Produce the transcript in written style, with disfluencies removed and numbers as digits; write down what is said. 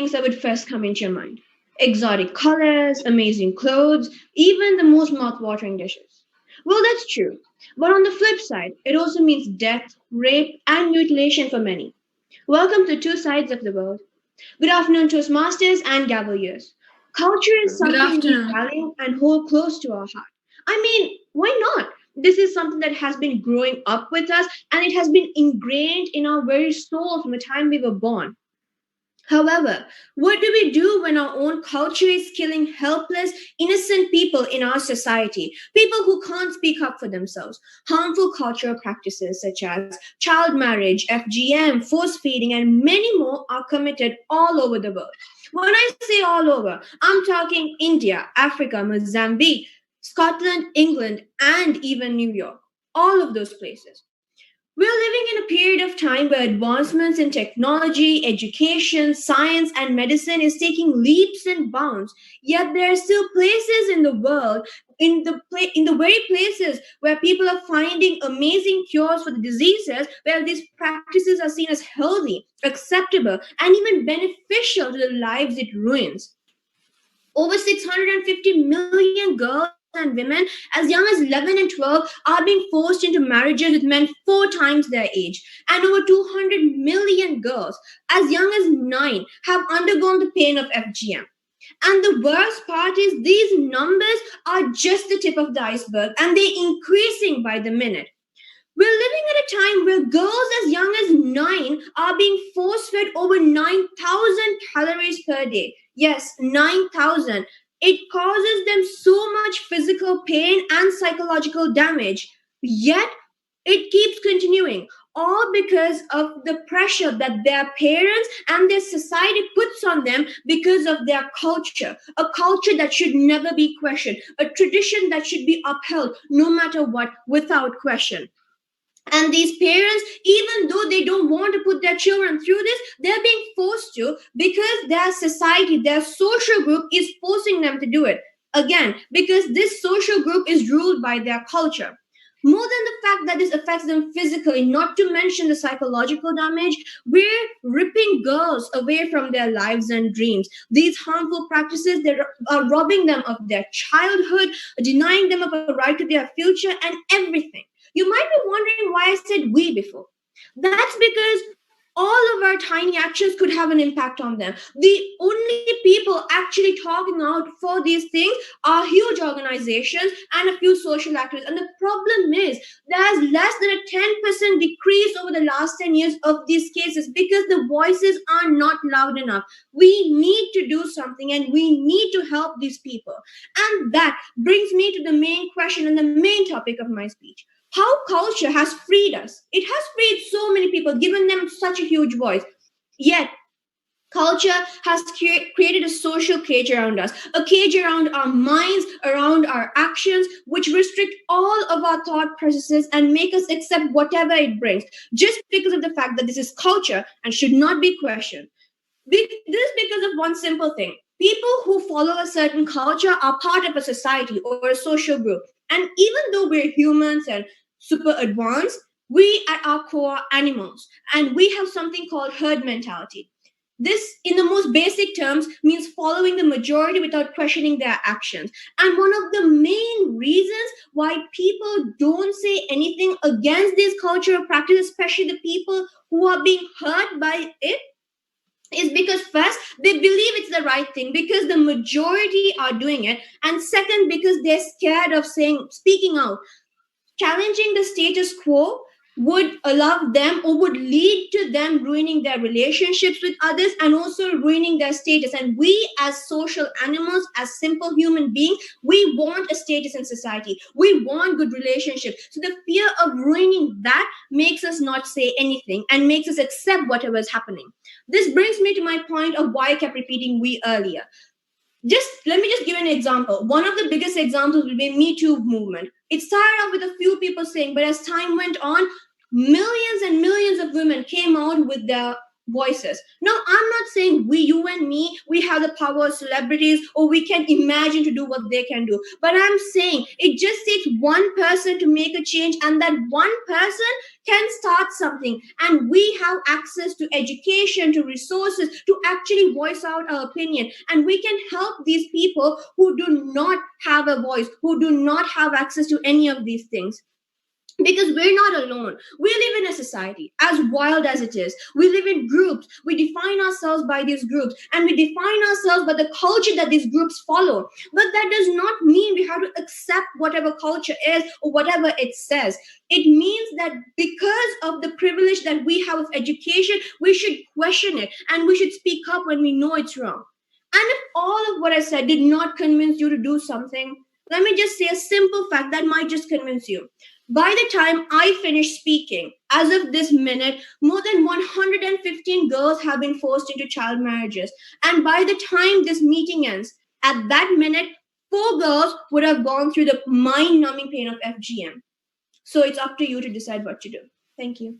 things that would first come into your mind: exotic colors, amazing clothes, even the most mouth-watering dishes. Well, that's true. But on the flip side, it also means death, rape, and mutilation for many. Welcome to two sides of the world. Good afternoon, Toastmasters and Gavaliers. Culture is Good something we afternoon. value and hold close to our heart. I mean, why not? This is something that has been growing up with us and it has been ingrained in our very soul from the time we were born. However, what do we do when our own culture is killing helpless, innocent people in our society? People who can't speak up for themselves. Harmful cultural practices such as child marriage, FGM, force feeding, and many more are committed all over the world. When I say all over, I'm talking India, Africa, Mozambique, Scotland, England, and even New York. All of those places. We're living in a period of time where advancements in technology, education, science, and medicine is taking leaps and bounds. Yet there are still places in the world, in the very places where people are finding amazing cures for the diseases, where these practices are seen as healthy, acceptable, and even beneficial to the lives it ruins. Over 650 million girls and women as young as 11 and 12 are being forced into marriages with men four times their age. And over 200 million girls as young as 9 have undergone the pain of FGM. And the worst part is these numbers are just the tip of the iceberg and they're increasing by the minute. We're living at a time where girls as young as 9 are being force fed over 9,000 calories per day. Yes, 9,000. It causes them so much physical pain and psychological damage. Yet, it keeps continuing. All because of the pressure that their parents and their society puts on them because of their culture. A culture that should never be questioned. A tradition that should be upheld no matter what, without question. And these parents, even though they don't want to put their children through this, they're being forced to because their society, their social group is forcing them to do it. Again, because this social group is ruled by their culture. More than the fact that this affects them physically, not to mention the psychological damage, we're ripping girls away from their lives and dreams. These harmful practices that are robbing them of their childhood, denying them of a right to their future, and everything. You might be wondering why I said we before. That's because all of our tiny actions could have an impact on them. The only people actually talking out for these things are huge organizations and a few social activists. And the problem is there's less than a 10% decrease over the last 10 years of these cases because the voices are not loud enough. We need to do something and we need to help these people. And that brings me to the main question and the main topic of my speech: how culture has freed us. It has freed so many people, given them such a huge voice. Yet, culture has created a social cage around us, a cage around our minds, around our actions, which restrict all of our thought processes and make us accept whatever it brings, just because of the fact that this is culture and should not be questioned. This is because of one simple thing. People who follow a certain culture are part of a society or a social group. And even though we're humans and super advanced, we at our core are animals. And we have something called herd mentality. This, in the most basic terms, means following the majority without questioning their actions. And one of the main reasons why people don't say anything against these cultural practices, especially the people who are being hurt by it, is because first they believe it's the right thing because the majority are doing it, and second because they're scared of saying speaking out. Challenging the status quo would allow them or would lead to them ruining their relationships with others and also ruining their status. And we, as social animals, as simple human beings, we want a status in society. We want good relationships. So the fear of ruining that makes us not say anything and makes us accept whatever is happening. This brings me to my point of why I kept repeating we earlier. Just let me just give an example. One of the biggest examples will be Me Too movement. It started off with a few people saying, but as time went on, millions and millions of women came out with their voices. Now, I'm not saying you and me, we have the power of celebrities or we can imagine to do what they can do. But I'm saying it just takes one person to make a change, and that one person can start something. And we have access to education, to resources, to actually voice out our opinion. And we can help these people who do not have a voice, who do not have access to any of these things, because we're not alone. We live in a society as wild as it is. We live in groups. We define ourselves by these groups, and we define ourselves by the culture that these groups follow. But that does not mean we have to accept whatever culture is or whatever it says. It means that because of the privilege that we have of education, we should question it and we should speak up when we know it's wrong. And if all of what I said did not convince you to do something, let me just say a simple fact that might just convince you. By the time I finish speaking, as of this minute, more than 115 girls have been forced into child marriages. And by the time this meeting ends, at that minute, 4 girls would have gone through the mind numbing pain of FGM. So it's up to you to decide what to do. Thank you.